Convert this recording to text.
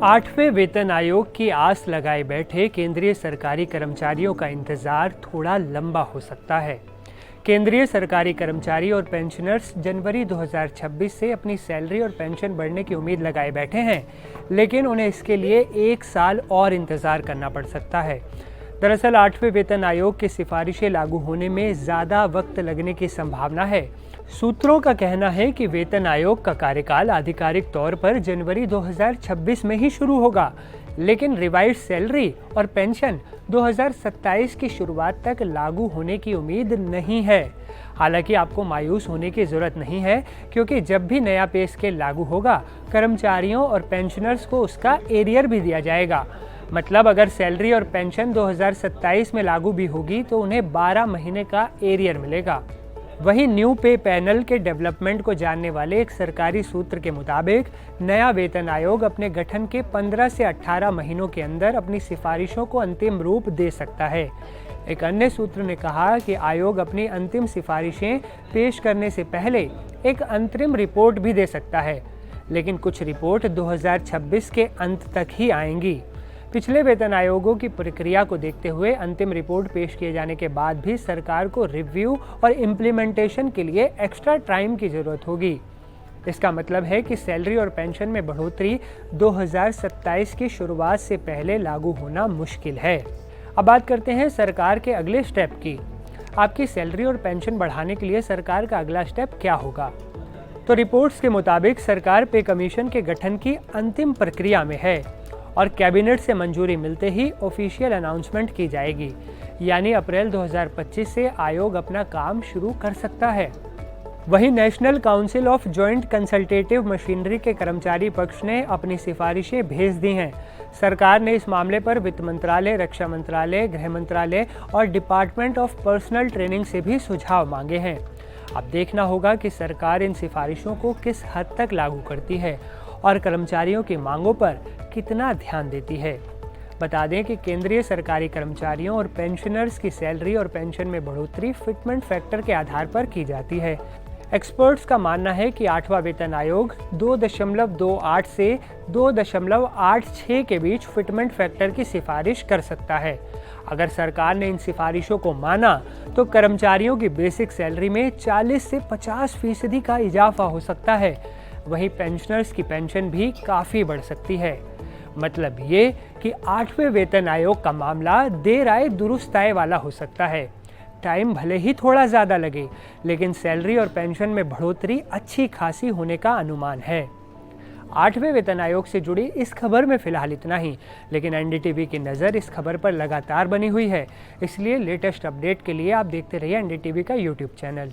आठवें वेतन आयोग की आस लगाए बैठे केंद्रीय सरकारी कर्मचारियों का इंतजार थोड़ा लंबा हो सकता है। केंद्रीय सरकारी कर्मचारी और पेंशनर्स जनवरी 2026 से अपनी सैलरी और पेंशन बढ़ने की उम्मीद लगाए बैठे हैं, लेकिन उन्हें इसके लिए 1 साल और इंतजार करना पड़ सकता है। दरअसल आठवें वेतन आयोग की सिफारिशें लागू होने में ज़्यादा वक्त लगने की संभावना है। सूत्रों का कहना है कि वेतन आयोग का कार्यकाल आधिकारिक तौर पर जनवरी 2026 में ही शुरू होगा, लेकिन रिवाइज्ड सैलरी और पेंशन 2027 की शुरुआत तक लागू होने की उम्मीद नहीं है। हालांकि आपको मायूस होने की जरूरत नहीं है, क्योंकि जब भी नया पे स्केल लागू होगा, कर्मचारियों और पेंशनर्स को उसका एरियर भी दिया जाएगा। मतलब अगर सैलरी और पेंशन 2027 में लागू भी होगी तो उन्हें 12 महीने का एरियर मिलेगा। वहीं न्यू पे पैनल के डेवलपमेंट को जानने वाले एक सरकारी सूत्र के मुताबिक नया वेतन आयोग अपने गठन के 15 से 18 महीनों के अंदर अपनी सिफारिशों को अंतिम रूप दे सकता है। एक अन्य सूत्र ने कहा कि आयोग अपनी अंतिम सिफारिशें पेश करने से पहले एक अंतरिम रिपोर्ट भी दे सकता है, लेकिन कुछ रिपोर्ट 2026 के अंत तक ही आएंगी। पिछले वेतन आयोगों की प्रक्रिया को देखते हुए अंतिम रिपोर्ट पेश किए जाने के बाद भी सरकार को रिव्यू और इम्प्लीमेंटेशन के लिए एक्स्ट्रा टाइम की जरूरत होगी। इसका मतलब है कि सैलरी और पेंशन में बढ़ोतरी 2027 की शुरुआत से पहले लागू होना मुश्किल है। अब बात करते हैं सरकार के अगले स्टेप की। आपकी सैलरी और पेंशन बढ़ाने के लिए सरकार का अगला स्टेप क्या होगा? तो रिपोर्ट्स के मुताबिक सरकार पे कमीशन के गठन की अंतिम प्रक्रिया में है और कैबिनेट से मंजूरी मिलते ही ऑफिशियल अनाउंसमेंट की जाएगी, यानी अप्रैल 2025 से आयोग अपना काम शुरू कर सकता है। वहीं national council of joint consultative machinery के कर्मचारी पक्ष ने अपनी सिफारिशें भेज दी हैं। सरकार ने इस मामले पर वित्त मंत्रालय, रक्षा मंत्रालय, गृह मंत्रालय और डिपार्टमेंट ऑफ पर्सनल ट्रेनिंग से भी सुझाव मांगे हैं। अब देखना होगा कि सरकार इन सिफारिशों को किस हद तक लागू करती है और कर्मचारियों की मांगों पर कितना ध्यान देती है। बता दें कि केंद्रीय सरकारी कर्मचारियों और पेंशनर्स की सैलरी और पेंशन में बढ़ोतरी फिटमेंट फैक्टर के आधार पर की जाती है। एक्सपर्ट्स का मानना है कि आठवां वेतन आयोग 2.28 से 2.86 के बीच फिटमेंट फैक्टर की सिफारिश कर सकता है। अगर सरकार ने इन सिफारिशों को माना तो कर्मचारियों की बेसिक सैलरी में 40 से 50% का इजाफा हो सकता है। वहीं पेंशनर्स की पेंशन भी काफ़ी बढ़ सकती है। मतलब ये कि आठवें वेतन आयोग का मामला देर आए दुरुस्त आए वाला हो सकता है। टाइम भले ही थोड़ा ज़्यादा लगे, लेकिन सैलरी और पेंशन में बढ़ोतरी अच्छी खासी होने का अनुमान है। आठवें वेतन आयोग से जुड़ी इस खबर में फिलहाल इतना ही, लेकिन एनडीटीवी की नज़र इस खबर पर लगातार बनी हुई है। इसलिए लेटेस्ट अपडेट के लिए आप देखते रहिए एनडीटीवी का यूट्यूब चैनल।